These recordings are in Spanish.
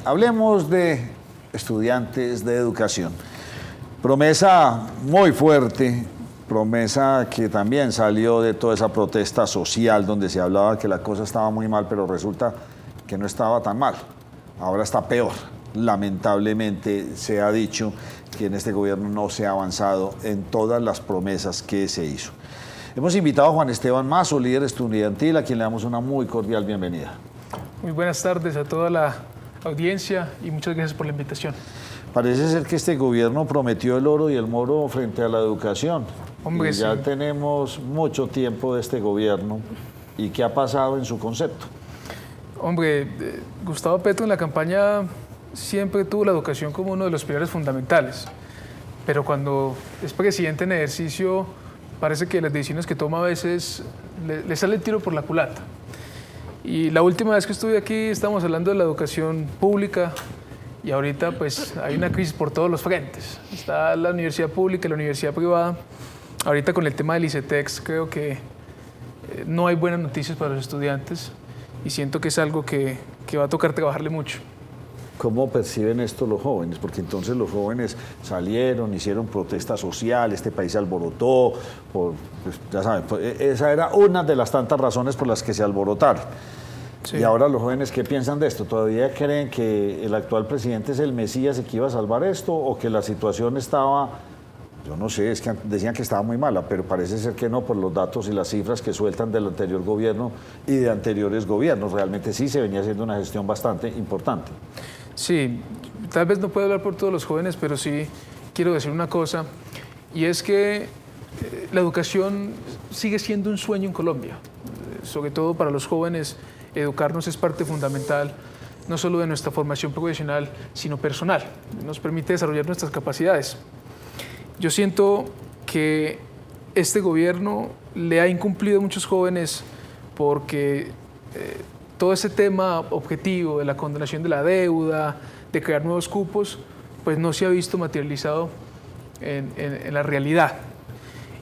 Hablemos de estudiantes de educación. Promesa muy fuerte, promesa que también salió de toda esa protesta social donde se hablaba que la cosa estaba muy mal, pero resulta que no estaba tan mal. Ahora está peor. Lamentablemente se ha dicho que en este gobierno no se ha avanzado en todas las promesas que se hizo. Hemos invitado a Juan Esteban Mazo, líder estudiantil, a quien le damos una muy cordial bienvenida. Muy buenas tardes a toda la audiencia y muchas gracias por la invitación. Parece ser que este gobierno prometió el oro y el moro frente a la educación. Hombre, y ya sí. tenemos mucho tiempo de este gobierno. ¿Y qué ha pasado en su concepto? Hombre, Gustavo Petro en la campaña siempre tuvo la educación como uno de los pilares fundamentales, pero cuando es presidente en ejercicio parece que las decisiones que toma a veces le sale el tiro por la culata. Y la última vez que estuve aquí estábamos hablando de la educación pública y ahorita pues hay una crisis por todos los frentes. Está la universidad pública y la universidad privada. Ahorita con el tema del ICETEX creo que no hay buenas noticias para los estudiantes y siento que es algo que va a tocar trabajarle mucho. ¿Cómo perciben esto los jóvenes? Porque entonces los jóvenes salieron, hicieron protesta social, este país se alborotó, pues, ya saben, esa era una de las tantas razones por las que se alborotaron. Sí. Y ahora los jóvenes, ¿qué piensan de esto? ¿Todavía creen que el actual presidente es el Mesías y que iba a salvar esto? ¿O que la situación estaba, yo no sé, es que decían que estaba muy mala, pero parece ser que no por los datos y las cifras que sueltan del anterior gobierno y de anteriores gobiernos? Realmente sí se venía haciendo una gestión bastante importante. Sí, tal vez no puedo hablar por todos los jóvenes, pero sí quiero decir una cosa, y es que la educación sigue siendo un sueño en Colombia. Sobre todo para los jóvenes, educarnos es parte fundamental, no solo de nuestra formación profesional, sino personal. Nos permite desarrollar nuestras capacidades. Yo siento que este gobierno le ha incumplido a muchos jóvenes porque todo ese tema objetivo de la condonación de la deuda, de crear nuevos cupos, pues no se ha visto materializado en la realidad.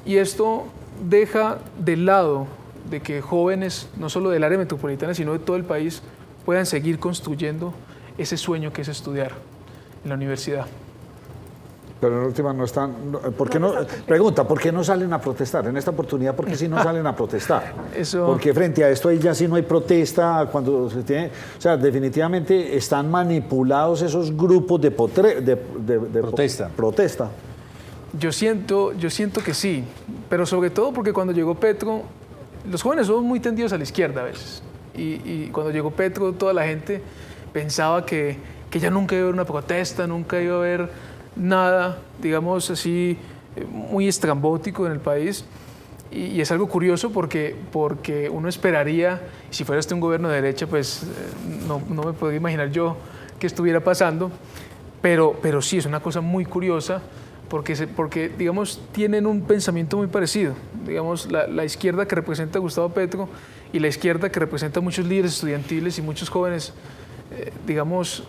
Y esto deja de lado de que jóvenes, no solo del área metropolitana, sino de todo el país, puedan seguir construyendo ese sueño que es estudiar en la universidad. Pero en última no están, ¿por qué no? Pregunta, ¿por qué no salen a protestar? En esta oportunidad, ¿por qué sí no salen a protestar? Porque frente a esto ahí ya sí no hay protesta, cuando se tiene, o sea, definitivamente están manipulados esos grupos de protesta. Yo siento que sí, pero sobre todo porque cuando llegó Petro, los jóvenes somos muy tendidos a la izquierda a veces, y cuando llegó Petro toda la gente pensaba que ya nunca iba a haber una protesta, nunca iba a haber nada, digamos así, muy estrambótico en el país, y es algo curioso porque uno esperaría, si fuera este un gobierno de derecha, pues no me podría imaginar yo que estuviera pasando, pero sí es una cosa muy curiosa porque digamos, tienen un pensamiento muy parecido, digamos, la izquierda que representa a Gustavo Petro y la izquierda que representa a muchos líderes estudiantiles y muchos jóvenes, digamos,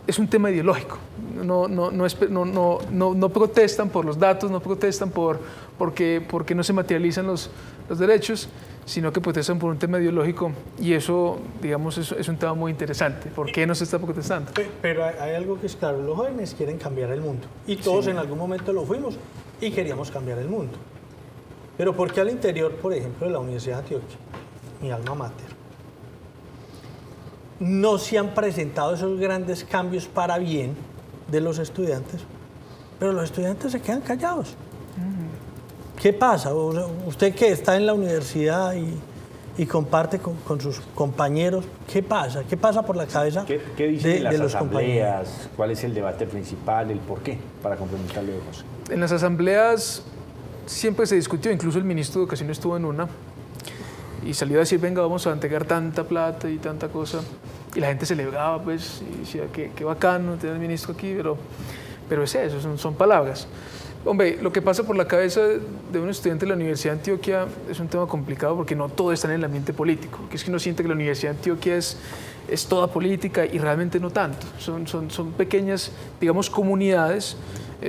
es un tema ideológico. No protestan por los datos, no protestan porque no se materializan los derechos, sino que protestan por un tema ideológico, y eso, digamos, es un tema muy interesante. ¿Por qué no se está protestando? Pero hay algo que es claro, los jóvenes quieren cambiar el mundo, y todos en algún momento lo fuimos y queríamos cambiar el mundo. Pero ¿por qué al interior, por ejemplo, de la Universidad de Antioquia, mi alma mater, no se han presentado esos grandes cambios para bien de los estudiantes, pero los estudiantes se quedan callados? ¿Qué pasa? Usted que está en la universidad y comparte con sus compañeros, ¿qué pasa? ¿Qué pasa por la cabeza ¿Qué dicen de las los compañeros? asambleas? ¿Cuál es el debate principal? ¿El por qué? Para complementarle, José. En las asambleas siempre se discutió, incluso el ministro de Educación estuvo en una, y salió a decir, venga, vamos a entregar tanta plata y tanta cosa, y la gente celebraba, pues, y decía, qué bacano tener al ministro aquí, pero es eso, son palabras. Hombre, lo que pasa por la cabeza de un estudiante de la Universidad de Antioquia es un tema complicado porque no todo está en el ambiente político, que es que uno siente que la Universidad de Antioquia es toda política y realmente no tanto. Son pequeñas, digamos, comunidades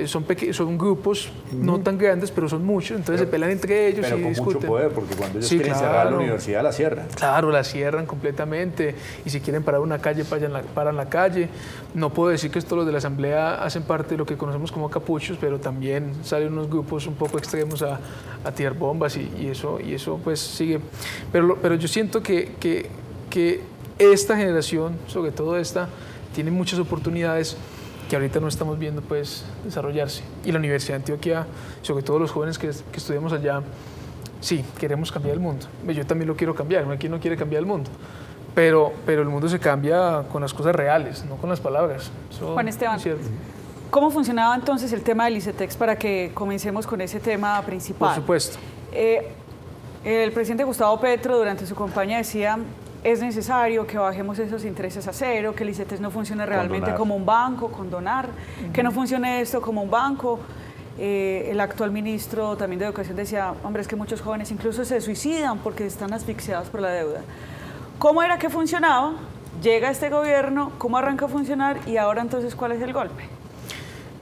son grupos no tan grandes, pero son muchos, entonces se pelean entre ellos pero y con discuten. mucho poder, porque cuando ellos Sí, quieren cerrar la universidad, la cierran. Claro, la cierran completamente, y si quieren parar una calle, paran la calle. No puedo decir que todos los de la Asamblea hacen parte de lo que conocemos como capuchos, pero también salen unos grupos un poco extremos a tirar bombas y eso pues sigue. Pero yo siento que esta generación, sobre todo esta, tiene muchas oportunidades que ahorita no estamos viendo pues desarrollarse. Y la Universidad de Antioquia, sobre todo los jóvenes que estudiamos allá, sí, queremos cambiar el mundo. Yo también lo quiero cambiar, ¿quién no quiere cambiar el mundo? Pero el mundo se cambia con las cosas reales, no con las palabras. Eso Juan Esteban, es cierto. ¿cómo funcionaba entonces el tema del ICETEX para que comencemos con ese tema principal? Por supuesto. El presidente Gustavo Petro durante su campaña decía: es necesario que bajemos esos intereses a cero, que el ICETEX no funcione realmente Condonar. como un banco, condonar, que no funcione esto como un banco. El actual ministro también de Educación decía: hombre, es que muchos jóvenes incluso se suicidan porque están asfixiados por la deuda. ¿Cómo era que funcionaba? Llega este gobierno, ¿cómo arranca a funcionar? Y ahora entonces, ¿cuál es el golpe?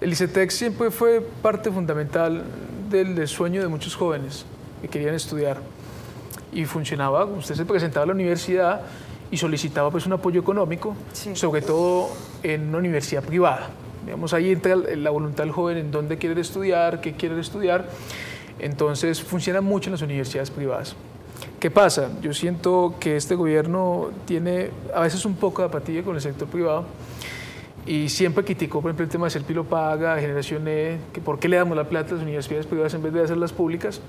El ICETEX siempre fue parte fundamental del sueño de muchos jóvenes que querían estudiar. Y funcionaba, usted se presentaba a la universidad y solicitaba pues un apoyo económico, Sí. sobre todo en una universidad privada. Digamos, ahí entra la voluntad del joven en dónde quiere estudiar, qué quiere estudiar. Entonces funciona mucho en las universidades privadas. ¿Qué pasa? Yo siento que este gobierno tiene a veces un poco de apatía con el sector privado y siempre criticó, por ejemplo, el tema de Serpilo Paga, de Generación E, que por qué le damos la plata a las universidades privadas en vez de hacerlas públicas.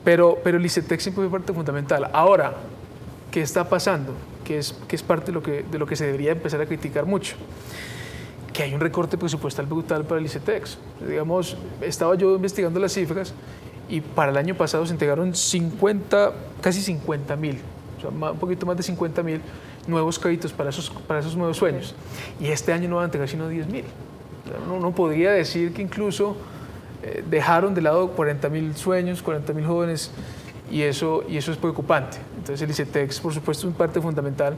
Pero el ICETEX siempre fue parte fundamental. Ahora, ¿qué está pasando? Que es parte de lo que se debería empezar a criticar mucho. Que hay un recorte presupuestal brutal para el ICETEX. Digamos, estaba yo investigando las cifras y para el año pasado se entregaron casi 50.000, o sea, un poquito más de 50.000 nuevos créditos para esos nuevos sueños. Y este año no van a entregar sino 10.000. Uno podría decir que incluso dejaron de lado 40.000 sueños, 40.000 jóvenes, y eso es preocupante. Entonces el ICETEX, por supuesto, es parte fundamental.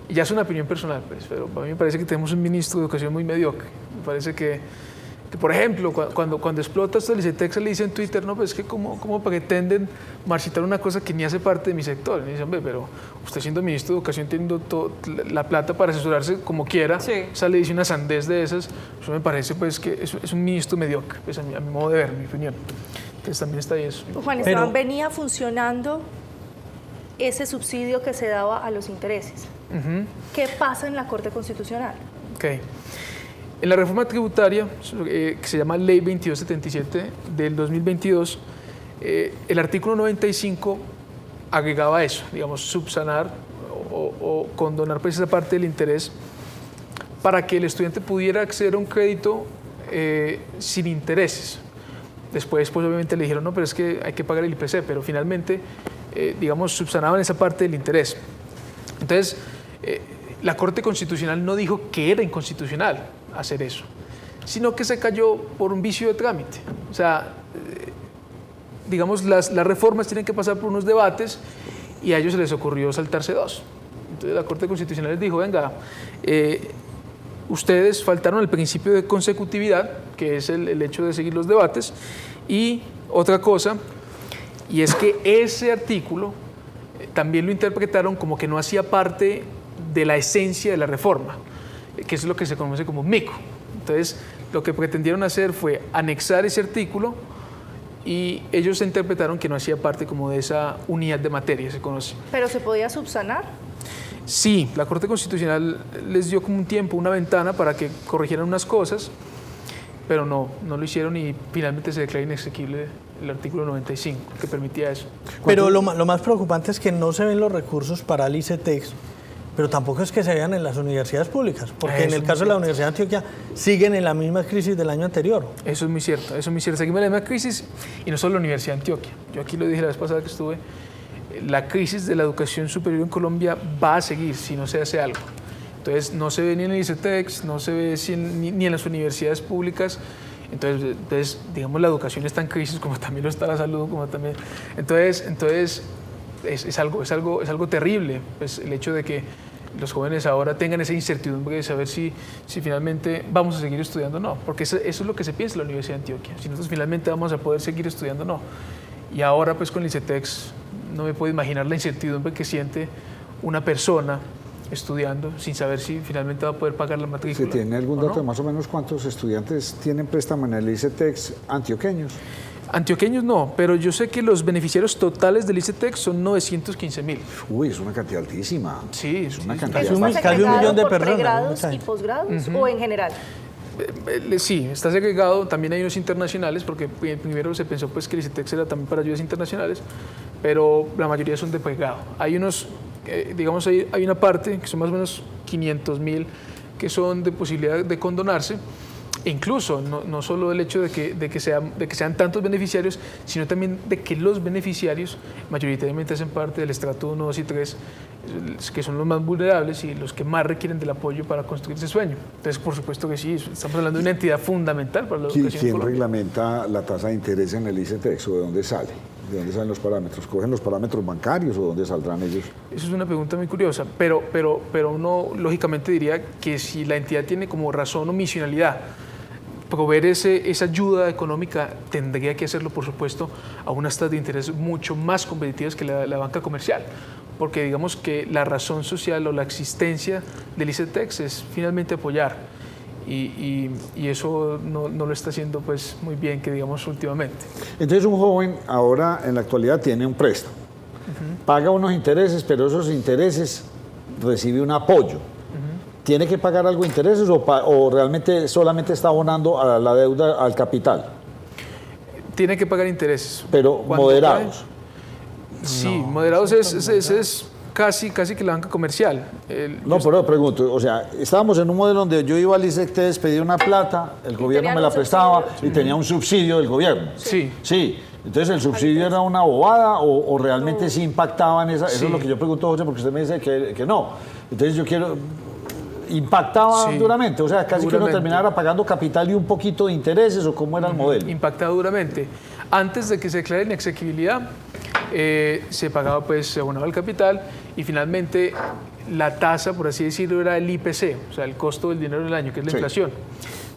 Y ya es una opinión personal, pues, pero a mí me parece que tenemos un ministro de Educación muy mediocre. Me parece que por ejemplo, cuando explota esto el ICETEX, le dice en Twitter: no, pues es que cómo pretenden marchitar una cosa que ni hace parte de mi sector. Y me dice: hombre, pero usted siendo ministro de Educación, teniendo la plata para asesorarse como quiera, Sí. sale y dice una sandez de esas. Eso me parece pues que es un ministro mediocre, pues, a mi modo de ver, mi opinión. Entonces también está ahí eso. Juan Esteban, venía funcionando ese subsidio que se daba a los intereses. ¿Qué pasa en la Corte Constitucional? Okay. En la reforma tributaria, que se llama Ley 2277 del 2022, el artículo 95 agregaba eso, digamos, subsanar o condonar pues esa parte del interés para que el estudiante pudiera acceder a un crédito sin intereses. Después, pues obviamente le dijeron: no, pero es que hay que pagar el IPC, pero finalmente, digamos, subsanaban esa parte del interés. Entonces, la Corte Constitucional no dijo que era inconstitucional hacer eso, sino que se cayó por un vicio de trámite. O sea, digamos, las reformas tienen que pasar por unos debates y a ellos se les ocurrió saltarse dos. Entonces la Corte Constitucional les dijo: venga, ustedes faltaron el principio de consecutividad, que es el hecho de seguir los debates, y otra cosa, y es que ese artículo también lo interpretaron como que no hacía parte de la esencia de la reforma, que es lo que se conoce como mico. Entonces, lo que pretendieron hacer fue anexar ese artículo y ellos interpretaron que no hacía parte como de esa unidad de materia, se conoce. ¿Pero se podía subsanar? Sí, la Corte Constitucional les dio como un tiempo, una ventana para que corrigieran unas cosas, pero no lo hicieron y finalmente se declara inexequible el artículo 95 que permitía eso. Pero lo más preocupante es que no se ven los recursos para el ICETEX, pero tampoco es que se vean en las universidades públicas, porque en el caso de la Universidad de Antioquia siguen en la misma crisis del año anterior. Eso es muy cierto, seguimos en la misma crisis, y no solo la Universidad de Antioquia. Yo aquí lo dije la vez pasada que estuve, la crisis de la educación superior en Colombia va a seguir si no se hace algo. Entonces no se ve ni en el ICETEX, no se ve ni en las universidades públicas. Entonces, digamos, la educación está en crisis, como también lo está la salud, como también. Entonces es algo terrible, pues, el hecho de que los jóvenes ahora tengan esa incertidumbre de saber si finalmente vamos a seguir estudiando o no, porque eso es lo que se piensa en la Universidad de Antioquia, si nosotros finalmente vamos a poder seguir estudiando o no. Y ahora pues con el ICETEX no me puedo imaginar la incertidumbre que siente una persona estudiando sin saber si finalmente va a poder pagar la matrícula. ¿Se tiene algún dato de más o menos cuántos estudiantes tienen préstamo en el ICETEX antioqueños? Antioqueños no, pero yo sé que los beneficiarios totales del ICETEX son 915.000. Uy, es una cantidad altísima. Sí, es una sí. cantidad. Es un ¿Está casi 1 millón de segregado por personas, pregrados ¿no? y posgrados o en general? Sí, está segregado, también hay unos internacionales, porque primero se pensó pues, que el ICETEX era también para ayudas internacionales, pero la mayoría son de pregrado. Hay unos, digamos, hay una parte, que son más o menos 500.000, que son de posibilidad de condonarse, e incluso no solo el hecho de que sean tantos beneficiarios, sino también de que los beneficiarios mayoritariamente hacen parte del estrato 1, 2 y 3, que son los más vulnerables y los que más requieren del apoyo para construir ese sueño. Entonces, por supuesto que sí, estamos hablando de una entidad fundamental para la educación en ¿Quién Colombia. reglamenta la tasa de interés en el ICETEX o de dónde sale? ¿De dónde salen los parámetros? ¿Cogen los parámetros bancarios o dónde saldrán ellos? Eso es una pregunta muy curiosa, pero uno lógicamente diría que si la entidad tiene como razón o misionalidad proveer esa ayuda económica, tendría que hacerlo, por supuesto, a unas tasas de interés mucho más competitivas que la banca comercial, porque digamos que la razón social o la existencia del ICETEX es finalmente apoyar, y eso no lo está haciendo pues muy bien, que digamos, últimamente. Entonces un joven ahora en la actualidad tiene un préstamo, paga unos intereses, pero esos intereses recibe un apoyo. ¿Tiene que pagar algo de intereses o realmente solamente está abonando a la deuda, al capital? Tiene que pagar intereses. Pero moderados. Sí, moderados es casi que la banca comercial. No, pero pregunto, o sea, estábamos en un modelo donde yo iba al ICETEX, pedía una plata, el gobierno me la prestaba y tenía un subsidio del gobierno. Sí. Sí. Entonces, ¿el subsidio era una bobada o realmente sí impactaba en esa? Eso es lo que yo pregunto, José, porque usted me dice que no. Entonces, yo quiero... ¿Impactaba duramente? O sea, casi que uno terminara pagando capital y un poquito de intereses, ¿o cómo era el modelo? Impactaba duramente. Antes de que se declare inexequibilidad, se pagaba, pues, se abonaba el capital y finalmente la tasa, por así decirlo, era el IPC, o sea, el costo del dinero del año, que es la inflación.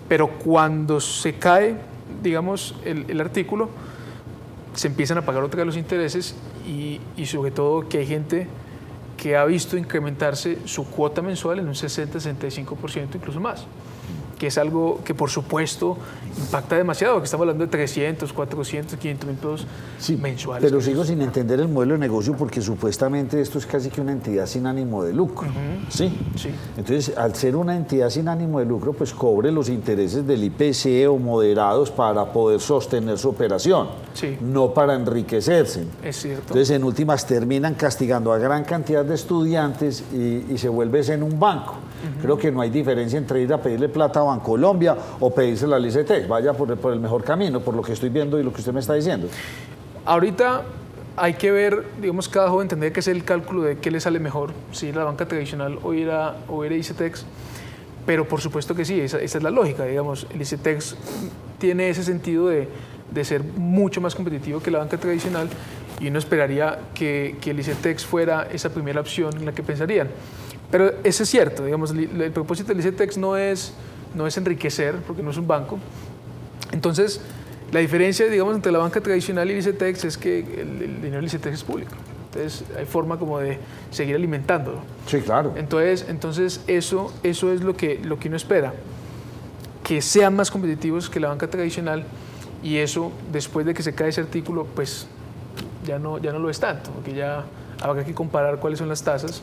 Pero cuando se cae, digamos, el artículo, se empiezan a pagar otra vez los intereses y sobre todo que hay gente que ha visto incrementarse su cuota mensual en un 60-65%, incluso más, que es algo que por supuesto impacta demasiado, porque estamos hablando de 300, 400, 500 mil pesos mensuales. Pero sigo sin entender el modelo de negocio porque supuestamente esto es casi que una entidad sin ánimo de lucro. ¿Sí? Entonces, al ser una entidad sin ánimo de lucro, pues cobre los intereses del IPC o moderados para poder sostener su operación, no para enriquecerse. Es cierto. Entonces, en últimas, terminan castigando a gran cantidad de estudiantes y se vuelve en un banco. Creo que no hay diferencia entre ir a pedirle plata a Bancolombia o pedírsela al ICETEX. Vaya por el mejor camino, por lo que estoy viendo y lo que usted me está diciendo. Ahorita hay que ver, digamos, cada joven tendría que hacer el cálculo de qué le sale mejor, si ir a la banca tradicional o ir a ICETEX, pero por supuesto que sí, esa es la lógica, digamos, el ICETEX tiene ese sentido de ser mucho más competitivo que la banca tradicional y uno esperaría que el ICETEX fuera esa primera opción en la que pensarían. Pero eso es cierto, digamos, el propósito del ICETEX no es enriquecer, porque no es un banco. Entonces, la diferencia, digamos, entre la banca tradicional y el ICETEX es que el dinero del ICETEX es público. Entonces, hay forma como de seguir alimentándolo. Sí, claro. Entonces eso es lo que uno espera, que sean más competitivos que la banca tradicional, y eso, después de que se cae ese artículo, pues ya no lo es tanto, porque ya habrá que comparar cuáles son las tasas.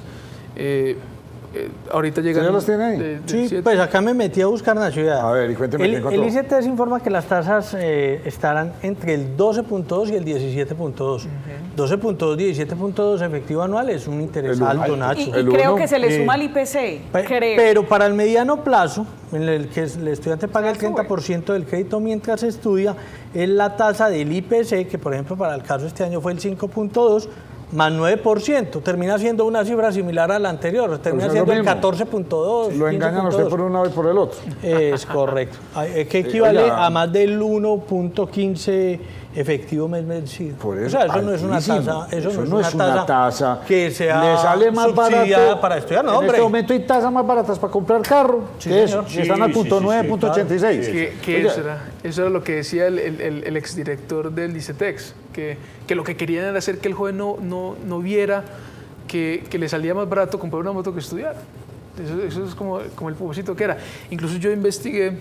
Ahorita llegan... ¿Ya las tiene ahí? Sí, pues acá me metí a buscar Nacho. A ver, y cuénteme qué encontró. El ICETEX informa que las tasas estarán entre el 12.2 y el 17.2. 12.2, 17.2 efectivo anual es un interés alto, Nacho. Y creo que se le suma al IPC, Pero para el mediano plazo, en el que el estudiante paga el 30% del crédito mientras estudia, es la tasa del IPC, que por ejemplo para el caso de este año fue el 5.2, más 9%, termina siendo una cifra similar a la anterior, termina siendo el 14.2. Lo engañan a usted por un lado y por el otro. Es correcto. Que equivale a más del 1.15 efectivo mes vencido. Por eso, o sea, eso no es una altísimo. tasa, Eso no es una tasa que sea le sale más subsidiada barato para estudiar, no, en hombre. este momento hay tasas más baratas para comprar carro que eso, señor. y están al punto 9, punto 86. Eso era lo que decía el exdirector del ICETEX, que lo que querían era hacer que el joven no viera que le salía más barato comprar una moto que estudiar. Eso es como el propósito que era. Incluso yo investigué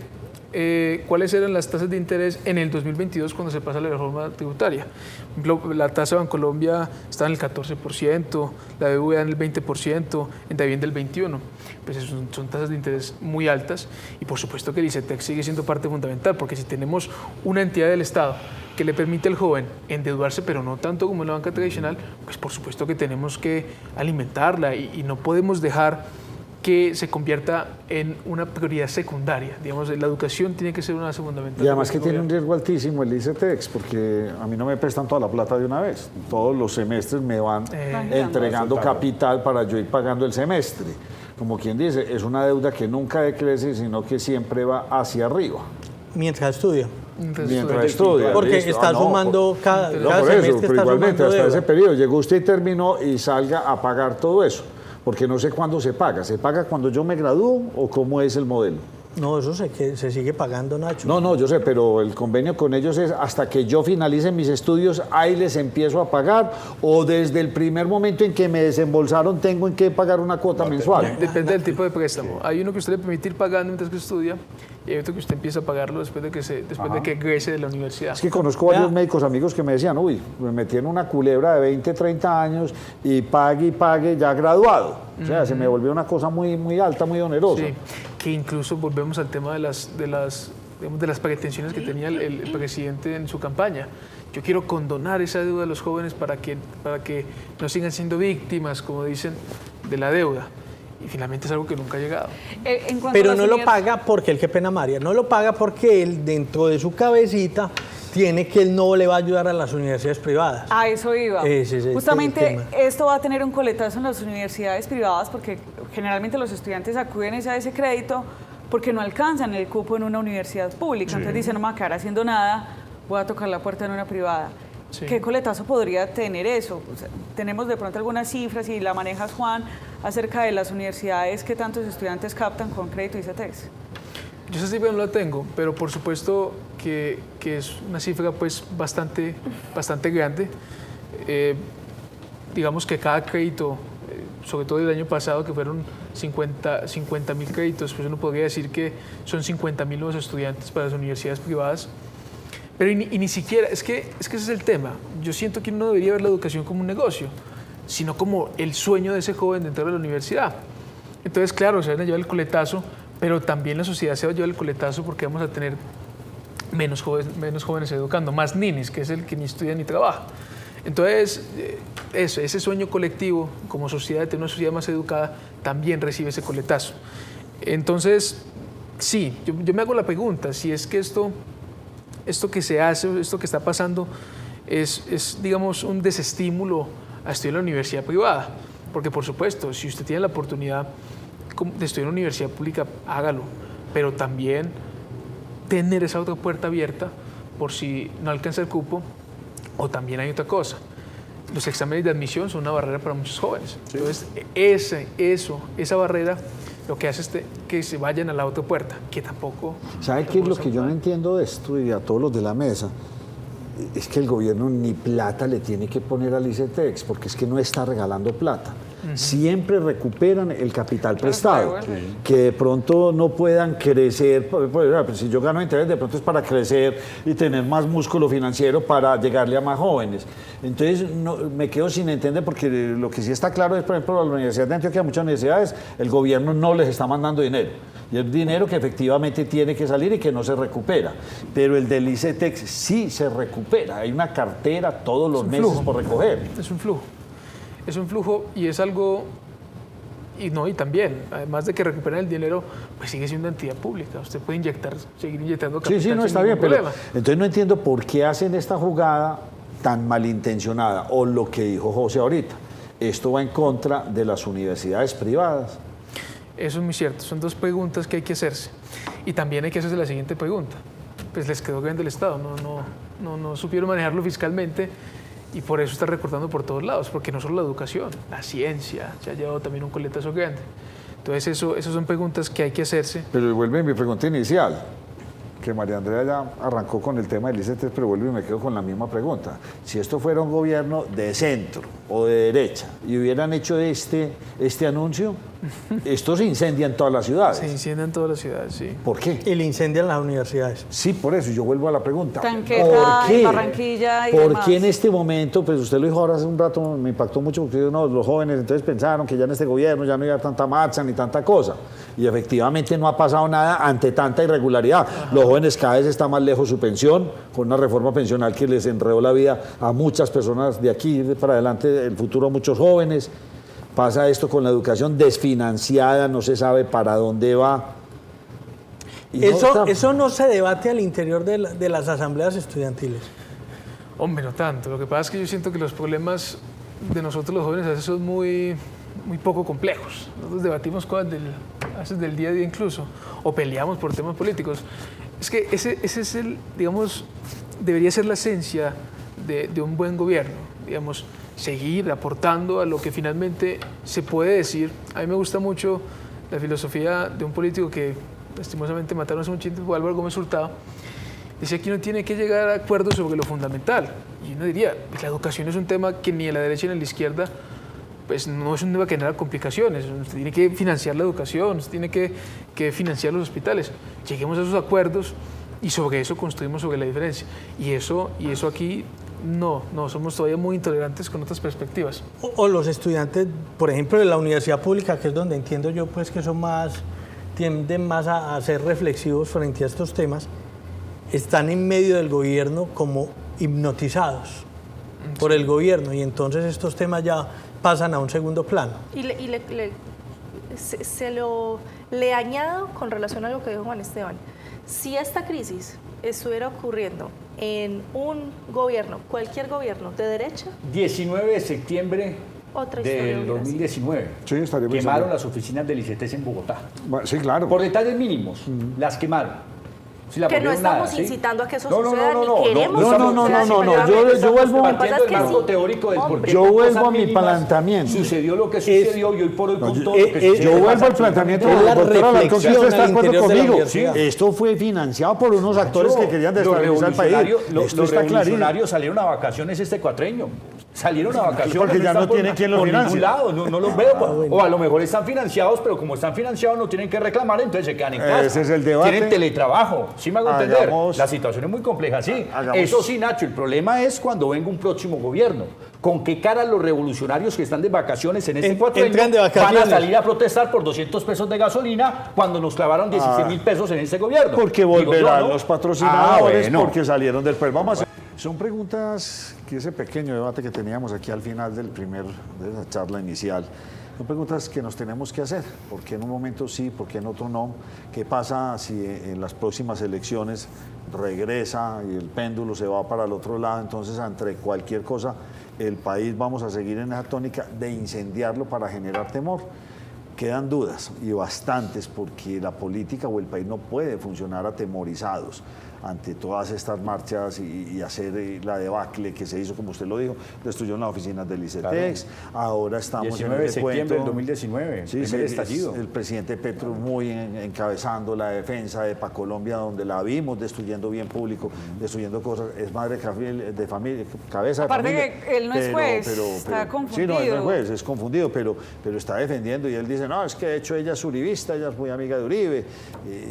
cuáles eran las tasas de interés en el 2022 cuando se pasa la reforma tributaria. Por ejemplo, la tasa de Bancolombia está en el 14%, la BBVA en el 20%, en Davivienda del 21%. Pues son tasas de interés muy altas y por supuesto que el ICETEX sigue siendo parte fundamental, porque si tenemos una entidad del Estado que le permite al joven endeudarse, pero no tanto como en la banca tradicional, pues por supuesto que tenemos que alimentarla y no podemos dejar que se convierta en una prioridad secundaria. Digamos, la educación tiene que ser una base fundamental. Y además que tiene un riesgo altísimo el ICETEX, porque a mí no me prestan toda la plata de una vez. Todos los semestres me van entregando capital para yo ir pagando el semestre. Como quien dice, es una deuda que nunca decrece, sino que siempre va hacia arriba. Mientras estudia. Mientras estudia. Porque listo. está sumando cada por semestre eso, pero está igualmente sumando hasta deuda. ese periodo. Llegó usted y terminó y salga a pagar todo eso. Porque no sé cuándo se paga. ¿Se paga cuando yo me gradúo o cómo es el modelo? No, eso se sigue pagando, Nacho. No, yo sé, pero el convenio con ellos es hasta que yo finalice mis estudios, ahí les empiezo a pagar, o desde el primer momento en que me desembolsaron tengo en que pagar una cuota mensual. Depende del tipo de préstamo. Hay uno que usted le permite ir pagando mientras que estudia y hay otro que usted empieza a pagarlo después de que egrese de la universidad. Es que conozco varios médicos amigos que me decían, uy, me metí en una culebra de 20, 30 años y pague ya graduado. O sea, se me volvió una cosa muy, muy alta, muy onerosa. Sí, que incluso volvemos al tema de las pretensiones que tenía el presidente en su campaña. Yo quiero condonar esa deuda de los jóvenes para que no sigan siendo víctimas, como dicen, de la deuda. Y finalmente es algo que nunca ha llegado. Pero no lo paga porque él, qué pena María, no lo paga porque él dentro de su cabecita tiene que él no le va a ayudar a las universidades privadas. A eso iba. Ese es Justamente el tema. esto va a tener un coletazo en las universidades privadas porque generalmente los estudiantes acuden a ese crédito porque no alcanzan el cupo en una universidad pública. Entonces dicen, no me voy a quedar haciendo nada, voy a tocar la puerta en una privada. Sí. ¿Qué coletazo podría tener eso? O sea, tenemos de pronto algunas cifras y la manejas, Juan, acerca de las universidades que tantos estudiantes captan con crédito ICETEX. Yo esa cifra no la tengo, pero por supuesto que es una cifra pues bastante grande. Digamos que cada crédito, sobre todo el año pasado que fueron 50.000 créditos, pues uno podría decir que son 50.000 nuevos estudiantes para las universidades privadas. Pero ni siquiera, es que ese es el tema. Yo siento que uno no debería ver la educación como un negocio, sino como el sueño de ese joven de entrar a la universidad. Entonces, claro, se van a llevar el coletazo, pero también la sociedad se va a llevar el coletazo porque vamos a tener menos jóvenes educando, más ninis, que es el que ni estudia ni trabaja. Entonces, ese sueño colectivo, como sociedad, de tener una sociedad más educada, también recibe ese coletazo. Entonces, sí, yo me hago la pregunta, si es que esto que se hace, esto que está pasando, es digamos, un desestímulo a estudiar en la universidad privada. Porque, por supuesto, si usted tiene la oportunidad de estudiar en una universidad pública, hágalo. Pero también tener esa otra puerta abierta por si no alcanza el cupo. O también hay otra cosa. Los exámenes de admisión son una barrera para muchos jóvenes. Sí. Entonces, esa barrera lo que hace es que se vayan a la otra puerta, que tampoco... ¿Sabe qué es lo que yo no entiendo de esto y a todos los de la mesa? Es que el gobierno ni plata le tiene que poner al ICETEX, porque es que no está regalando plata. Siempre recuperan el capital prestado, que de pronto no puedan crecer. Pues si yo gano interés, de pronto es para crecer y tener más músculo financiero para llegarle a más jóvenes. Entonces me quedo sin entender, porque lo que sí está claro es, por ejemplo, la Universidad de Antioquia, muchas universidades, el gobierno no les está mandando dinero. Y es dinero que efectivamente tiene que salir y que no se recupera. Pero el del ICETEX sí se recupera. Hay una cartera todos los meses por recoger. Es un flujo. Es un flujo y es algo, y también, además de que recuperen el dinero, pues sigue siendo una entidad pública. Usted puede seguir inyectando capital. Sí, no está bien, pero entonces no entiendo por qué hacen esta jugada tan malintencionada, o lo que dijo José ahorita, esto va en contra de las universidades privadas. Eso es muy cierto, son dos preguntas que hay que hacerse. Y también hay que hacerse la siguiente pregunta. Pues les quedó grande el Estado, no supieron manejarlo fiscalmente y por eso está recortando por todos lados, porque no solo la educación, la ciencia se ha llevado también un coletazo grande. Entonces esas son preguntas que hay que hacerse. Pero vuelve mi pregunta inicial, que María Andrea ya arrancó con el tema del ICT, pero vuelvo y me quedo con la misma pregunta. Si esto fuera un gobierno de centro o de derecha y hubieran hecho este anuncio, esto se incendia en todas las ciudades. Se incendian todas las ciudades, sí. ¿Por qué? Y le incendian las universidades. Sí, por eso yo vuelvo a la pregunta. Tanqueta, ¿Por qué? Barranquilla y ¿Por demás? qué en este momento, pues usted lo dijo ahora hace un rato, me impactó mucho porque no, los jóvenes entonces pensaron que ya en este gobierno ya no iba a haber tanta marcha ni tanta cosa? Y efectivamente no ha pasado nada ante tanta irregularidad. Ajá. Los jóvenes cada vez está más lejos su pensión, con una reforma pensional que les enredó la vida a muchas personas de aquí para adelante, el futuro a muchos jóvenes. Pasa esto con la educación desfinanciada, no se sabe para dónde va. Eso no se debate al interior de las asambleas estudiantiles. Hombre, no tanto. Lo que pasa es que yo siento que los problemas de nosotros los jóvenes a veces son muy poco complejos. Nosotros debatimos cosas a veces del día a día incluso, o peleamos por temas políticos. Es que ese es el, digamos, debería ser la esencia de un buen gobierno, digamos, seguir aportando a lo que finalmente se puede decir. A mí me gusta mucho la filosofía de un político que lastimosamente mataron hace mucho tiempo, Álvaro Gómez Hurtado. Decía que uno tiene que llegar a acuerdos sobre lo fundamental. Y uno diría, pues la educación es un tema que ni a la derecha ni a la izquierda, pues no es un tema que genera complicaciones. Usted tiene que financiar la educación, usted tiene que financiar los hospitales. Lleguemos a esos acuerdos y sobre eso construimos sobre la diferencia. Y eso aquí no, somos todavía muy intolerantes con otras perspectivas. O los estudiantes, por ejemplo, de la universidad pública, que es donde entiendo yo pues que son tienden más a ser reflexivos frente a estos temas, están en medio del gobierno como hipnotizados por el gobierno y entonces estos temas ya pasan a un segundo plano. Y le añado con relación a lo que dijo Juan Esteban. Si esta crisis estuviera ocurriendo en un gobierno, cualquier gobierno de derecha... 19 de septiembre del 2019. Sí, estaría bien. Quemaron las oficinas del ICETEX en Bogotá. Sí, claro. Por detalles mínimos, las quemaron. Si que no estamos nada, incitando a que eso no, suceda, no, ni queremos yo vuelvo a mi planteamiento. Sucedió lo que sucedió y hoy por hoy con todo lo que sucedió. Yo vuelvo al planteamiento de la reflexión está de acuerdo conmigo. Sí. Esto fue financiado por unos actores que querían desestabilizar el país. Los revolucionarios salieron a vacaciones este cuatrienio. Salieron a vacaciones. Porque ya no tienen quien los financie. No los veo. O a lo mejor están financiados, pero como están financiados no tienen que reclamar, entonces se quedan en casa. Ese es el debate. Tienen teletrabajo. ¿Sí me hago entender? La situación es muy compleja, sí. Eso sí, Nacho, el problema es cuando venga un próximo gobierno. ¿Con qué cara los revolucionarios que están de vacaciones en este cuatrienio van a salir a protestar por 200 pesos de gasolina cuando nos clavaron 16.000 pesos en este gobierno? Porque volverán los patrocinadores, porque salieron del país. Vamos a hacer. Son preguntas que ese pequeño debate que teníamos aquí al final de esa charla inicial, son preguntas que nos tenemos que hacer. ¿Por qué en un momento sí, por qué en otro no? ¿Qué pasa si en las próximas elecciones regresa y el péndulo se va para el otro lado? Entonces, ante cualquier cosa, el país vamos a seguir en esa tónica de incendiarlo para generar temor. Quedan dudas y bastantes porque la política o el país no puede funcionar atemorizados ante todas estas marchas y hacer la debacle que se hizo, como usted lo dijo, destruyeron las oficinas del ICETEX, claro. Ahora estamos 19 de septiembre del 2019, sí, primer estallido. El presidente Petro muy encabezando la defensa de PaColombia, donde la vimos destruyendo bien público, destruyendo cosas, es madre de familia, cabeza aparte de familia. Que él no es juez, está confundido. Sí, no es juez, es confundido, pero está defendiendo y él dice, no, es que de hecho ella es uribista, ella es muy amiga de Uribe,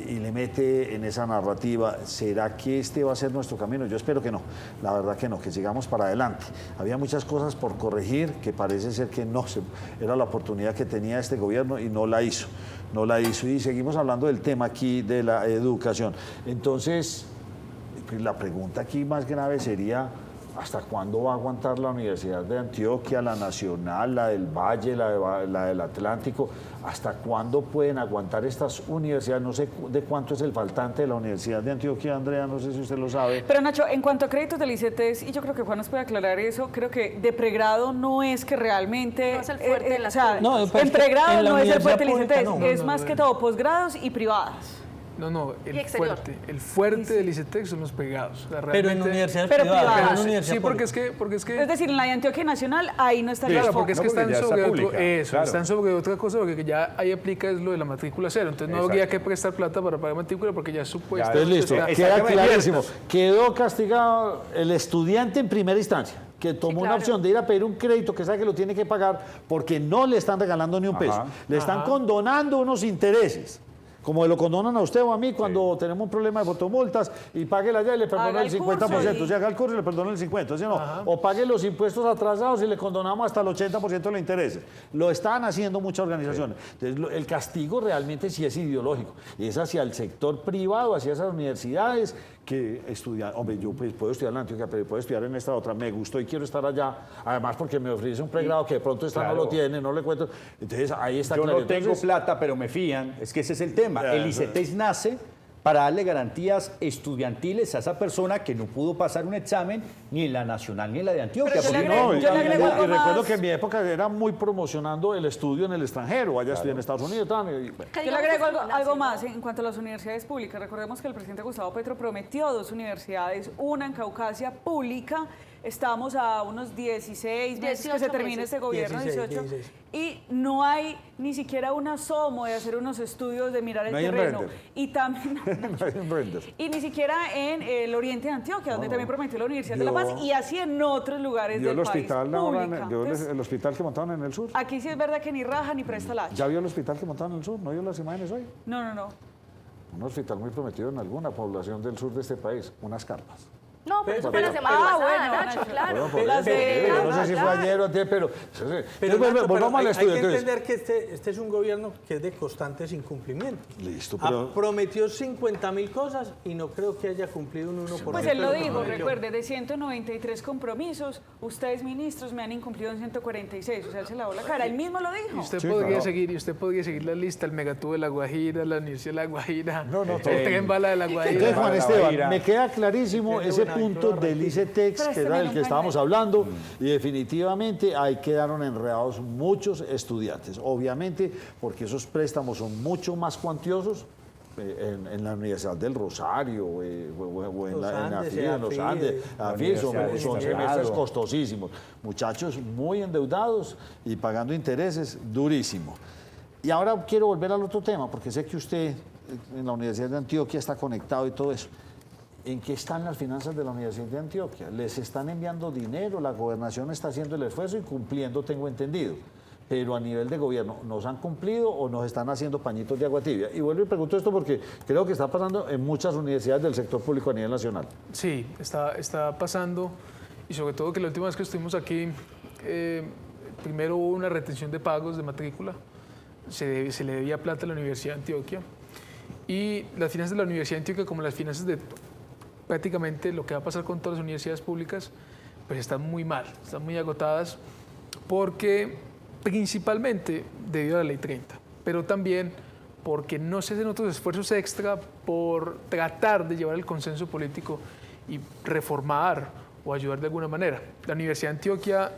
y le mete en esa narrativa. ¿Será que este va a ser nuestro camino? Yo espero que no, la verdad que no, que sigamos para adelante. Había muchas cosas por corregir que parece ser que no, era la oportunidad que tenía este gobierno y no la hizo, y seguimos hablando del tema aquí de la educación. Entonces, la pregunta aquí más grave sería, ¿hasta cuándo va a aguantar la Universidad de Antioquia, la Nacional, la del Valle, la del Atlántico? ¿Hasta cuándo pueden aguantar estas universidades? No sé de cuánto es el faltante de la Universidad de Antioquia, Andrea, no sé si usted lo sabe. Pero Nacho, en cuanto a créditos del ICETEX, y yo creo que Juan nos puede aclarar eso, creo que de pregrado no es que realmente... No es el fuerte de las en pregrado no es el fuerte del ICETEX, no. es más que todo posgrados y privadas. No, el fuerte del ICETEX son los pregados. O sea, pero en universidades pero privadas. Sí, porque es que... Es decir, en la de Antioquia Nacional, ahí no está el Claro, porque es que están sobre están sobre otra cosa, porque ya ahí aplica es lo de la matrícula cero. Entonces no habría que prestar plata para pagar matrícula porque ya es supuesto. Entonces, listo, queda clarísimo. Quedó castigado el estudiante en primera instancia, que tomó una opción de ir a pedir un crédito que sabe que lo tiene que pagar porque no le están regalando ni un peso. Le están condonando unos intereses. Como lo condonan a usted o a mí cuando tenemos un problema de fotomultas y páguela ya y le perdonan el 50%. Si haga el curso y le perdonan el 50%. ¿Sí no? O pague los impuestos atrasados y le condonamos hasta el 80% de los intereses. Lo están haciendo muchas organizaciones. Entonces, el castigo realmente sí es ideológico. Y es hacia el sector privado, hacia esas universidades que estudian. Hombre, yo pues, puedo estudiar en la Antioquia, pero puedo estudiar en esta otra. Me gustó y quiero estar allá. Además, porque me ofrece un pregrado que de pronto esta no lo tiene, no le cuento. Entonces, ahí está claro. Yo no tengo entonces, plata, pero me fían. Es que ese es el tema. El ICETEX nace para darle garantías estudiantiles a esa persona que no pudo pasar un examen ni en la nacional ni en la de Antioquia. Y recuerdo que en mi época era muy promocionando el estudio en el extranjero, allá estudié en Estados Unidos. Yo le agrego algo más en cuanto a las universidades públicas. Recordemos que el presidente Gustavo Petro prometió 2 universidades, una en Caucasia pública. Estamos a unos 16 meses que se termine este gobierno, 18, y no hay ni siquiera un asomo de hacer unos estudios, de mirar el terreno. Y también y ni siquiera en el oriente de Antioquia, donde también prometió la Universidad de La Paz, y así en otros lugares del país. El hospital que montaron en el sur. Aquí sí es verdad que ni raja ni presta la hacha. ¿Ya vio el hospital que montaron en el sur? ¿No vio las imágenes hoy? No. Un hospital muy prometido en alguna población del sur de este país, unas carpas. No, pero eso fue la semana pasada, Nacho, claro. No sé si fue ayer o antes, pero volvamos al estudio. Hay que entender que este es un gobierno que es de constantes incumplimientos. Listo, pero... Prometió 50.000 cosas y no creo que haya cumplido un 1%. Pues él lo dijo, recuerde, de 193 compromisos, ustedes ministros me han incumplido en 146, o sea, él se lavó la cara, él mismo lo dijo. Y usted podría seguir la lista, el Megatú de La Guajira, la Universidad de La Guajira, el Tren Bala de La Guajira. Entonces, Juan Esteban, me queda clarísimo ese punto del ICETEX, que era del que estábamos hablando, y definitivamente ahí quedaron enredados muchos estudiantes, obviamente porque esos préstamos son mucho más cuantiosos en la Universidad del Rosario o en los Andes, son semestres costosísimos, muchachos muy endeudados y pagando intereses durísimo. Y ahora quiero volver al otro tema, porque sé que usted en la Universidad de Antioquia está conectado y todo eso. ¿En qué están las finanzas de la Universidad de Antioquia? ¿Les están enviando dinero? La gobernación está haciendo el esfuerzo y cumpliendo, tengo entendido. Pero a nivel de gobierno, ¿nos han cumplido o nos están haciendo pañitos de agua tibia? Y vuelvo y pregunto esto porque creo que está pasando en muchas universidades del sector público a nivel nacional. Sí, está pasando. Y sobre todo que la última vez que estuvimos aquí, primero hubo una retención de pagos de matrícula. Se le debía plata a la Universidad de Antioquia. Y las finanzas de la Universidad de Antioquia, como las finanzas de prácticamente lo que va a pasar con todas las universidades públicas, pues están muy mal, están muy agotadas, porque principalmente debido a la Ley 30, pero también porque no se hacen otros esfuerzos extra por tratar de llevar el consenso político y reformar o ayudar de alguna manera. La Universidad de Antioquia,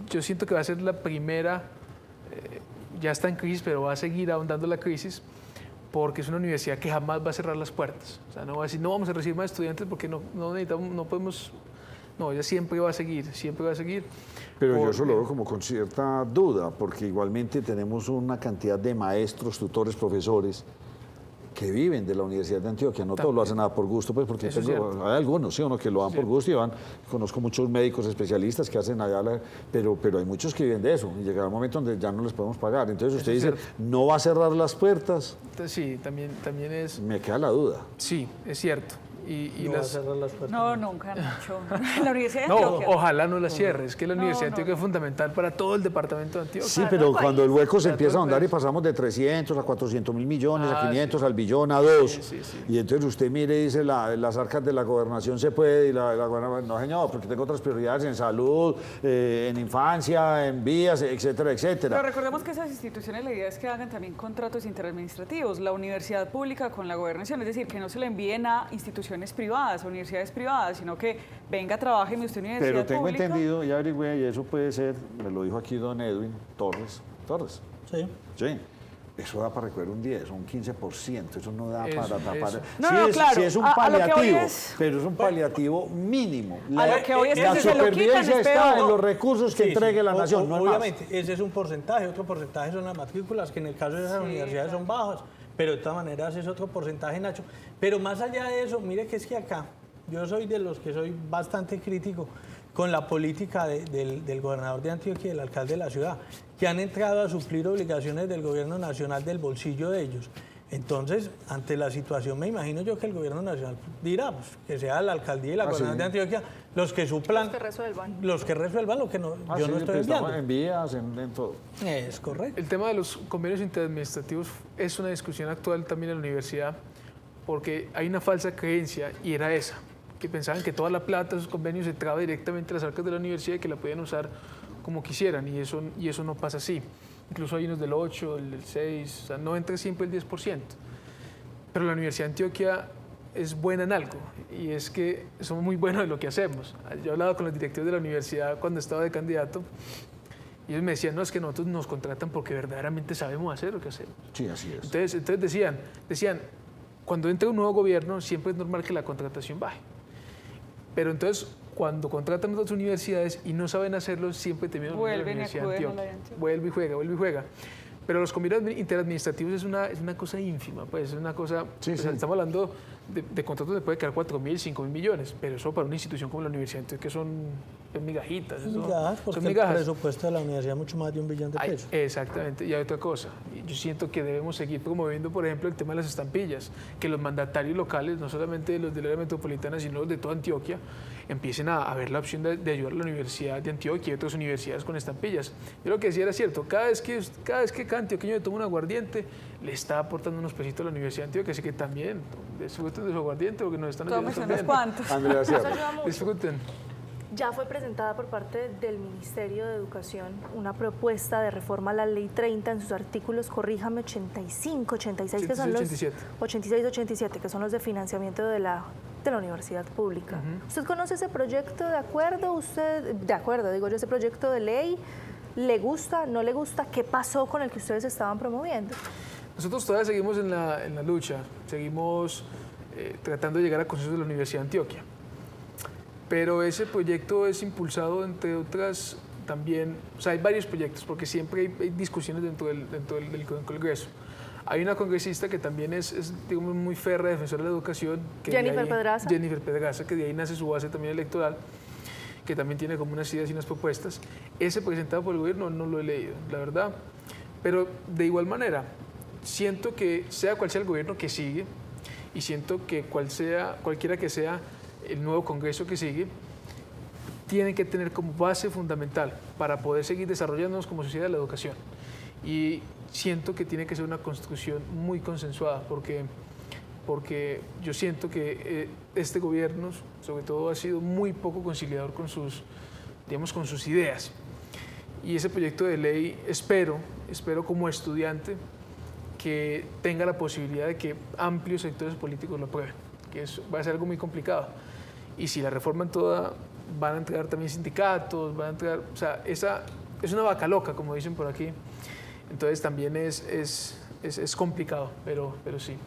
yo siento que va a ser la primera, ya está en crisis, pero va a seguir ahondando la crisis, porque es una universidad que jamás va a cerrar las puertas. O sea, no va a decir, no vamos a recibir más estudiantes porque no necesitamos, no podemos... No, ella siempre va a seguir, siempre va a seguir. Pero yo eso lo veo como con cierta duda, porque igualmente tenemos una cantidad de maestros, tutores, profesores que viven de la Universidad de Antioquia. No todos lo hacen nada por gusto, pues, porque hay algunos, ¿sí o no?, que lo dan por gusto y van. Conozco muchos médicos especialistas que hacen allá, pero hay muchos que viven de eso y llegará un momento donde ya no les podemos pagar. Entonces usted dice, ¿no va a cerrar las puertas? Entonces, sí, también es... Me queda la duda. Sí, es cierto. Y no va a cerrar las puertas. No, nunca, Nacho. La Universidad de no, Antioquia. ojalá no la cierre. Es que la Universidad de Antioquia es fundamental para todo el departamento de Antioquia. Sí, pero cuando el hueco se Para empieza a todo el ahondar y país. pasamos de 300 a 400 mil millones, a Ah, 500, sí. al billón, a 2. Sí. Y entonces usted mire y dice, las arcas de la gobernación se puede, y la gobernación, no señor, porque tengo otras prioridades en salud, en infancia, en vías, etcétera, etcétera. Pero recordemos que esas instituciones, la idea es que hagan también contratos interadministrativos, la universidad pública con la gobernación, es decir, que no se le envíen a instituciones privadas, a universidades privadas, sino que venga, trabaje en mi universidad Pero tengo pública. entendido, ya averigüé, y eso puede ser, me lo dijo aquí don Edwin Torres. Sí. Sí. Eso da para recoger un 10, un 15%, eso no da Eso, para tapar. eso. No, Sí, no, claro, sí es un a lo que voy paliativo, es- pero es un paliativo mínimo. A lo que voy es que la si se lo quitan, supervivencia es está peor. en los recursos que Sí, entregue sí. la nación, no es más. Obviamente, ese es un porcentaje, otro porcentaje son las matrículas, que en el caso de esas Sí, universidades son bajas, pero de todas maneras es otro porcentaje, Nacho. Pero más allá de eso, mire que es que acá, yo soy de los que soy bastante crítico con la política del gobernador de Antioquia y del alcalde de la ciudad, que han entrado a suplir obligaciones del gobierno nacional del bolsillo de ellos. Entonces, ante la situación, me imagino yo que el gobierno nacional dirá pues, que sea la alcaldía y la gobernación de Antioquia los que suplan, los que resuelvan lo que no, yo no estoy enviando. En vías, en todo. Es correcto. El tema de los convenios interadministrativos es una discusión actual también en la universidad, porque hay una falsa creencia, y era esa, que pensaban que toda la plata de esos convenios entraba directamente a las arcas de la universidad y que la podían usar como quisieran, y eso no pasa así. Incluso hay unos del 8, del 6, o sea, no entra siempre el 10%. Pero la Universidad de Antioquia es buena en algo, y es que somos muy buenos en lo que hacemos. Yo he hablado con los directivos de la universidad cuando estaba de candidato, y ellos me decían, no, es que nosotros nos contratan porque verdaderamente sabemos hacer lo que hacemos. Sí, así es. Entonces decían, cuando entra un nuevo gobierno siempre es normal que la contratación baje. Pero entonces, cuando contratan otras universidades y no saben hacerlo, siempre terminan en la Vuelven y Universidad de acuden a Antioquia. la de Antioquia. Vuelve y juega. Pero los convenios interadministrativos es una cosa ínfima, pues es una cosa, Sí, o sea, sí. estamos hablando de contratos que puede quedar 4.000, 5.000 millones, pero eso para una institución como la universidad, entonces que son migajitas. Migajas, porque son el migajas. presupuesto de la universidad es mucho más de $1 billón de Ay, pesos. exactamente, y hay otra cosa. Yo siento que debemos seguir promoviendo, por ejemplo, el tema de las estampillas, que los mandatarios locales, no solamente los del área metropolitana, sino los de toda Antioquia, empiecen a ver la opción de ayudar a la Universidad de Antioquia y otras universidades con estampillas. Yo lo que decía era cierto, cada vez que cada antioqueño le toma un aguardiente, le está aportando unos pesitos a la Universidad de Antioquia, así que también disfruten de su aguardiente porque nos están ayudando Tómense también. unos cuantos. Andrea Eso Sierra. ayuda mucho. Disfruten. Ya fue presentada por parte del Ministerio de Educación una propuesta de reforma a la Ley 30 en sus artículos, corríjame, 85, 86, que son los 87. 86, 87, que son los de financiamiento de la universidad pública. ¿Usted conoce ese proyecto de acuerdo? Digo yo, ese proyecto de ley, ¿le gusta, no le gusta? ¿Qué pasó con el que ustedes estaban promoviendo? Nosotros todavía seguimos en la lucha, seguimos tratando de llegar a consensos de la Universidad de Antioquia. Pero ese proyecto es impulsado, entre otras, también, o sea, hay varios proyectos, porque siempre hay discusiones dentro del Congreso. Hay una congresista que también es digamos, muy férrea defensora de la educación. Que Jennifer Pedraza. Jennifer Pedraza, que de ahí nace su base también electoral, que también tiene como unas ideas y unas propuestas. Ese presentado por el gobierno no lo he leído, la verdad. Pero de igual manera, siento que sea cual sea el gobierno que sigue, y siento que cualquiera que sea el nuevo Congreso que sigue, tiene que tener como base fundamental para poder seguir desarrollándonos como sociedad la educación. Y siento que tiene que ser una construcción muy consensuada, porque yo siento que este gobierno, sobre todo, ha sido muy poco conciliador con sus ideas. Y ese proyecto de ley espero como estudiante que tenga la posibilidad de que amplios sectores políticos lo aprueben, que eso va a ser algo muy complicado. Y si la reforman toda, van a entregar también sindicatos, van a entregar, o sea, esa es una vaca loca, como dicen por aquí. Entonces también es complicado, pero sí.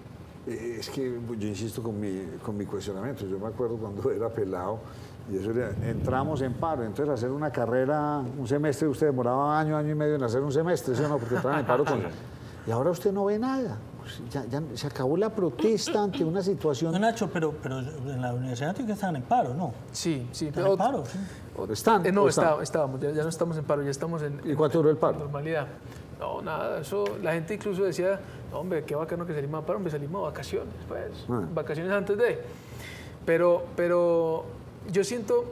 Es que yo insisto con mi cuestionamiento. Yo me acuerdo cuando era pelado, y eso era, entramos en paro, entonces hacer una carrera, un semestre, usted demoraba año y medio en hacer un semestre, ¿sí o no? Porque entraban en paro y ahora usted no ve nada. Ya se acabó la protesta ante una situación. No, Nacho, pero en la Universidad de Antioquia estaban en paro, ¿no? Sí. ¿Están en paro? Sí. Estábamos, ya no estamos en paro, ya estamos en ¿Y cuánto duró el paro? normalidad. No, nada, eso, la gente incluso decía, no, hombre, qué bacano que salimos a paro, hombre, salimos a vacaciones, pues, vacaciones antes de. Pero yo siento,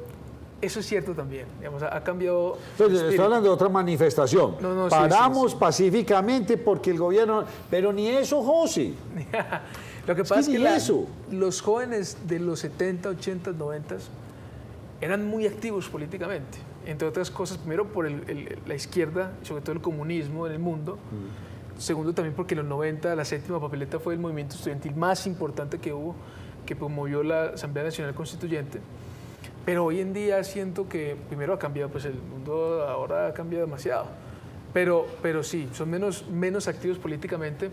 eso es cierto también, digamos, ha cambiado. Entonces, estoy hablando de otra manifestación. No, Paramos sí. pacíficamente porque el gobierno, pero ni eso, José. Lo que pasa es que eso. los jóvenes de los 70, 80, 90 eran muy activos políticamente, entre otras cosas, primero por la izquierda, sobre todo el comunismo en el mundo. Segundo, también porque en los 90 la séptima papeleta fue el movimiento estudiantil más importante que hubo, que promovió la Asamblea Nacional Constituyente. Pero hoy en día siento que primero ha cambiado, pues el mundo ahora ha cambiado demasiado. Pero sí, son menos activos políticamente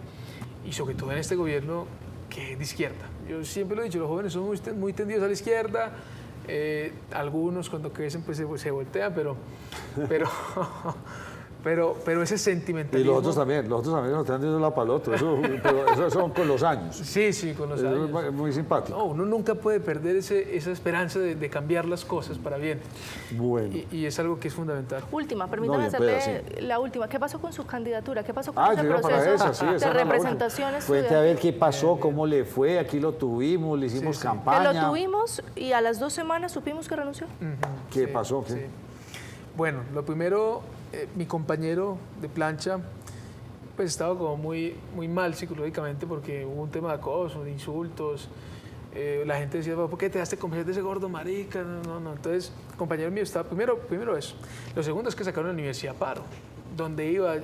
y sobre todo en este gobierno que es de izquierda. Yo siempre lo he dicho, los jóvenes son muy tendidos a la izquierda. Algunos cuando crecen pues se voltean, pero ese sentimentalismo... Y los otros también nos están dando la palota, pero eso son con los años. Sí, con los años. Es muy simpático. No, uno nunca puede perder esa esperanza de cambiar las cosas para bien. Bueno. Y es algo que es fundamental. Última, permítame hacerle la última. ¿Qué pasó con su candidatura? ¿Qué pasó con ese proceso de representación estudiantil? Cuente a ver qué pasó, cómo le fue, aquí lo tuvimos, le hicimos campaña. Que lo tuvimos y a las 2 semanas supimos que renunció. ¿Qué pasó? ¿Qué? Sí. Bueno, lo primero, mi compañero de plancha pues estaba como muy mal psicológicamente porque hubo un tema de acoso, de insultos. La gente decía, ¿por qué te daste convencer de ese gordo marica? No. Entonces, el compañero mío estaba, primero eso. Lo segundo es que sacaron la universidad a paro. Donde iba,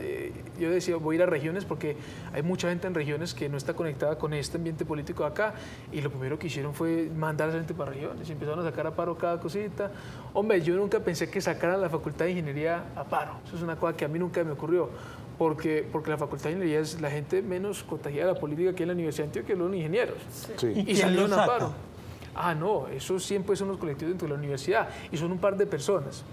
yo decía, voy a ir a regiones porque hay mucha gente en regiones que no está conectada con este ambiente político de acá, y lo primero que hicieron fue mandar a la gente para regiones y empezaron a sacar a paro cada cosita. Hombre, yo nunca pensé que sacaran la Facultad de Ingeniería a paro. Eso es una cosa que a mí nunca me ocurrió, porque la Facultad de Ingeniería es la gente menos contagiada de la política que en la Universidad de Antioquia, los ingenieros. Sí. Y salieron a paro. No, esos siempre son los colectivos dentro de la universidad y son un par de personas.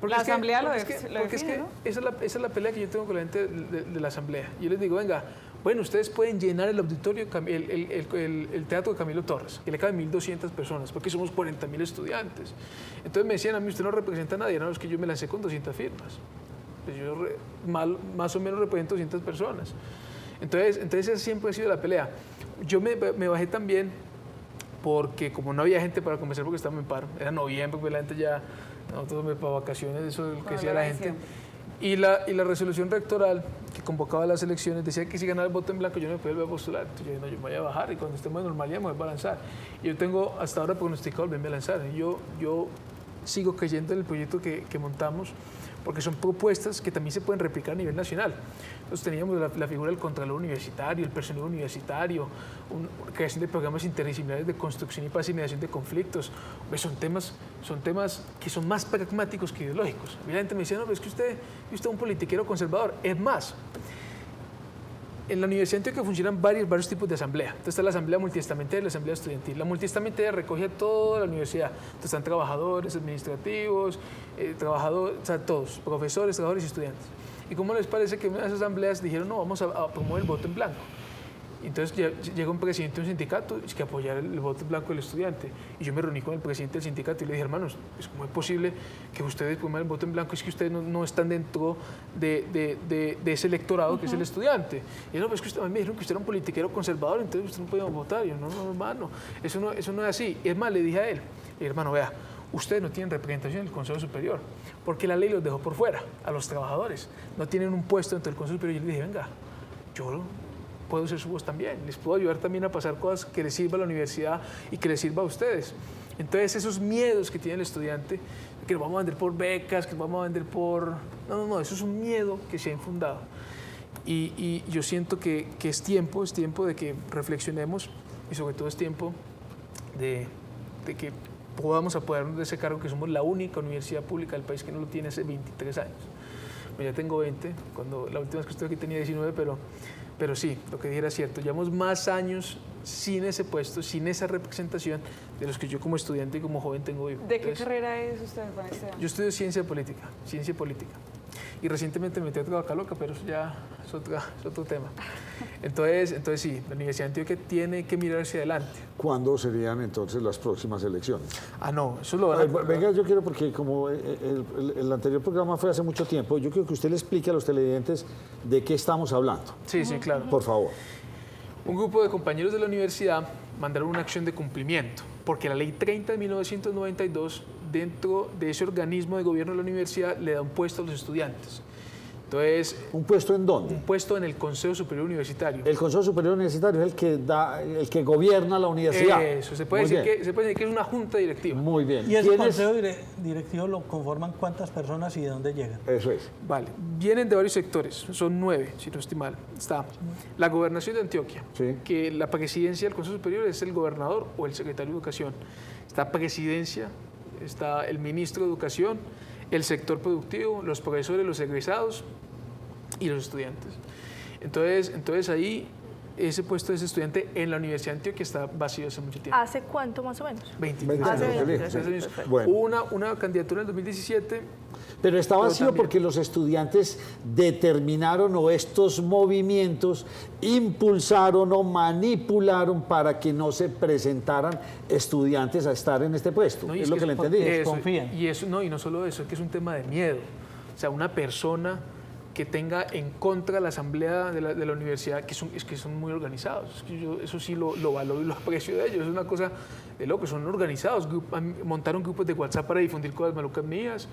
Porque la asamblea lo define, ¿no? Esa es la pelea que yo tengo con la gente de la asamblea. Yo les digo, venga, bueno, ustedes pueden llenar el auditorio, el teatro de Camilo Torres, que le caben 1.200 personas, porque somos 40.000 estudiantes. Entonces me decían a mí, usted no representa a nadie, no, es que yo me lancé con 200 firmas. Pues yo más o menos represento 200 personas. Entonces esa siempre ha sido la pelea. Yo me bajé también porque como no había gente para convencer porque estábamos en paro, era noviembre, porque la gente ya, nosotros para vacaciones, eso es lo que decía la gente. Y la resolución rectoral que convocaba las elecciones decía que si ganaba el voto en blanco yo no me podía volver a postular. Entonces yo dije, no, yo me voy a bajar y cuando estemos en normalidad me voy a lanzar. Y yo tengo hasta ahora pronosticado volverme a lanzar. Yo sigo creyendo en el proyecto que montamos, porque son propuestas que también se pueden replicar a nivel nacional. Entonces teníamos la figura del contralor universitario, el personal universitario, creación de programas interdisciplinares de construcción y pacificación de conflictos. Son temas que son más pragmáticos que ideológicos. A mí la gente me decía, no, pero es que usted es un politiquero conservador. Es más, en la Universidad de Antioquia funcionan varios tipos de asamblea. Entonces está la asamblea multiestamentaria y la asamblea estudiantil. La multiestamentaria recoge a toda la universidad. Entonces están trabajadores, administrativos, o sea, todos, profesores, trabajadores y estudiantes. ¿Y cómo les parece que en esas asambleas dijeron, no, vamos a promover el voto en blanco? Entonces llega un presidente de un sindicato que apoyara el voto en blanco del estudiante. Y yo me reuní con el presidente del sindicato y le dije, hermanos, ¿cómo es posible que ustedes promuevan el voto en blanco? Es que ustedes no están dentro de ese electorado que es el estudiante. Y no, pues es que ustedes me dijeron que usted era un politiquero conservador, entonces usted no podía votar. Y yo, no, hermano, eso no es así. Y es más, le dije a él, hermano, vea, ustedes no tienen representación en el Consejo Superior, porque la ley los dejó por fuera, a los trabajadores. No tienen un puesto dentro del Consejo Superior. Y yo le dije, venga, yo puedo ser su voz también, les puedo ayudar también a pasar cosas que les sirva a la universidad y que les sirva a ustedes. Entonces esos miedos que tiene el estudiante, que nos vamos a vender por becas, que nos vamos a vender por... No, eso es un miedo que se ha infundado. Y yo siento que es tiempo de que reflexionemos y sobre todo es tiempo de que podamos apoderarnos de ese cargo, que somos la única universidad pública del país que no lo tiene hace 23 años. Yo ya tengo 20, la última vez que estuve aquí tenía 19, pero sí, lo que dije era cierto. Llevamos más años sin ese puesto, sin esa representación de los que yo como estudiante y como joven tengo vivo. ¿De qué carrera es usted, Juan Esteban? Yo estudio ciencia política. Y recientemente me metí a Vaca Loca, pero eso ya es otro tema. Entonces sí, la Universidad de Antioquia tiene que mirar hacia adelante. ¿Cuándo serían entonces las próximas elecciones? No, eso lo van a... Venga, yo quiero, porque como el anterior programa fue hace mucho tiempo, yo quiero que usted le explique a los televidentes de qué estamos hablando. Sí, claro. Por favor. Un grupo de compañeros de la universidad mandaron una acción de cumplimiento, porque la ley 30 de 1992, dentro de ese organismo de gobierno de la universidad, le da un puesto a los estudiantes. Entonces, ¿un puesto en dónde? Un puesto en el Consejo Superior Universitario. El Consejo Superior Universitario es el que gobierna la universidad. Eso, se puede decir que es una junta directiva. Muy bien. ¿Y ese Consejo Directivo lo conforman cuántas personas y de dónde llegan? Eso es. Vale, vienen de varios sectores, son 9, si no estoy mal. Está la Gobernación de Antioquia, sí, que la presidencia del Consejo Superior es el gobernador o el secretario de Educación. Está presidencia, está el ministro de Educación, el sector productivo, los profesores, los egresados y los estudiantes. Entonces ahí ese puesto de ese estudiante en la Universidad de Antioquia está vacío hace mucho tiempo. ¿Hace cuánto más o menos? 20 años. Bueno. Hubo una candidatura en 2017. Pero está vacío porque los estudiantes determinaron o estos movimientos impulsaron o manipularon para que no se presentaran estudiantes a estar en este puesto. No, es lo que le entendí. Confían. Y no solo eso, es que es un tema de miedo. O sea, una persona que tenga en contra la asamblea de la universidad, que son muy organizados. Es que yo eso sí lo valoro y lo aprecio de ellos. Es una cosa de locos, son organizados. Montaron grupos de WhatsApp para difundir cosas malucas mías.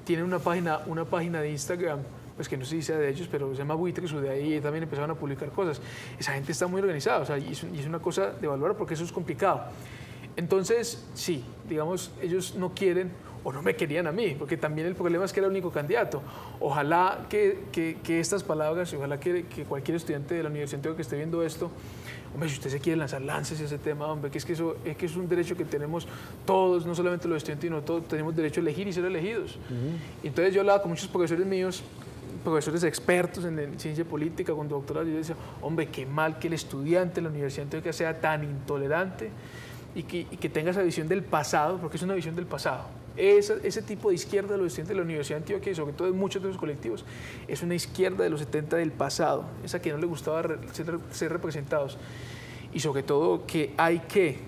Tienen una página de Instagram, pues que no sé si sea de ellos, pero se llama Buitres, de ahí también empezaron a publicar cosas. Esa gente está muy organizada, o sea, y es una cosa de valorar porque eso es complicado. Entonces, sí, digamos, ellos no quieren o no me querían a mí, porque también el problema es que era el único candidato. Ojalá que estas palabras, ojalá que cualquier estudiante de la Universidad que esté viendo esto, hombre, si usted se quiere lanzar, láncese ese tema, hombre, que es un derecho que tenemos todos, no solamente los estudiantes, sino todos tenemos derecho a elegir y ser elegidos. Entonces yo hablaba con muchos profesores míos, profesores expertos en ciencia política, con doctorado, y yo decía, hombre, qué mal que el estudiante de la Universidad de Antioquia sea tan intolerante y que tenga esa visión del pasado, porque es una visión del pasado. Ese tipo de izquierda de los estudiantes de la Universidad de Antioquia, y sobre todo en muchos de los colectivos, es una izquierda de los 70 del pasado, esa que no le gustaba ser representados. Y sobre todo que hay que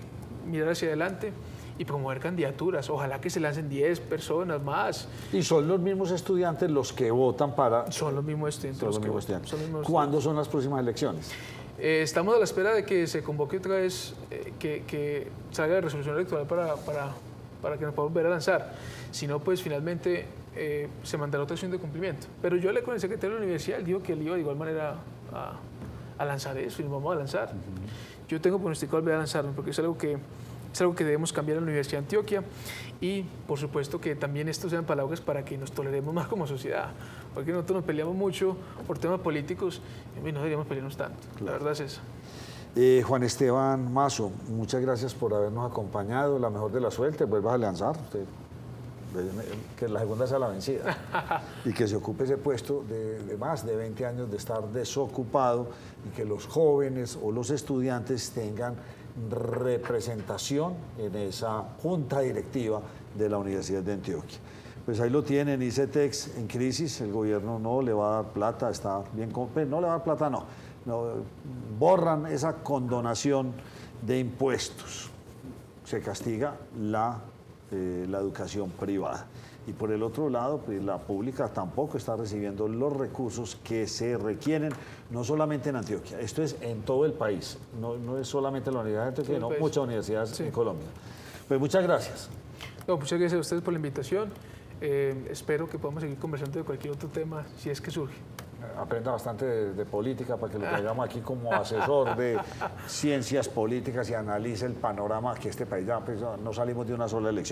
mirar hacia adelante y promover candidaturas. Ojalá que se lancen 10 personas más. Y son los mismos estudiantes los que votan para... Son los mismos estudiantes. ¿Cuándo son las próximas elecciones? Estamos a la espera de que se convoque otra vez, que salga la resolución electoral para que nos podamos volver a lanzar. Si no, pues finalmente se mandará otra acción de cumplimiento. Pero yo hablé con el secretario de la universidad, él dijo que él iba de igual manera a lanzar eso y nos vamos a lanzar. Yo tengo pronosticado volver a lanzarnos porque es algo que debemos cambiar en la Universidad de Antioquia y, por supuesto, que también estos sean palabras para que nos toleremos más como sociedad, porque nosotros nos peleamos mucho por temas políticos y no deberíamos pelearnos tanto. Claro. La verdad es eso. Juan Esteban Mazo, muchas gracias por habernos acompañado. La mejor de la suerte, vuelvas a lanzar. Usted, que la segunda sea la vencida y que se ocupe ese puesto de más de 20 años de estar desocupado y que los jóvenes o los estudiantes tengan representación en esa junta directiva de la Universidad de Antioquia. Pues ahí lo tienen, ICETEX en crisis, el gobierno no le va a dar plata, está bien, no le va a dar plata, no, borran esa condonación de impuestos, se castiga la educación privada. Y por el otro lado, pues la pública tampoco está recibiendo los recursos que se requieren, no solamente en Antioquia, esto es en todo el país, no es solamente la Universidad de Antioquia, sino muchas universidades en Colombia. Pues muchas gracias. No, muchas gracias a ustedes por la invitación. Espero que podamos seguir conversando de cualquier otro tema, si es que surge. Aprenda bastante de política para que lo traigamos aquí como asesor de ciencias políticas y analice el panorama que este país ya, pues, no salimos de una sola elección.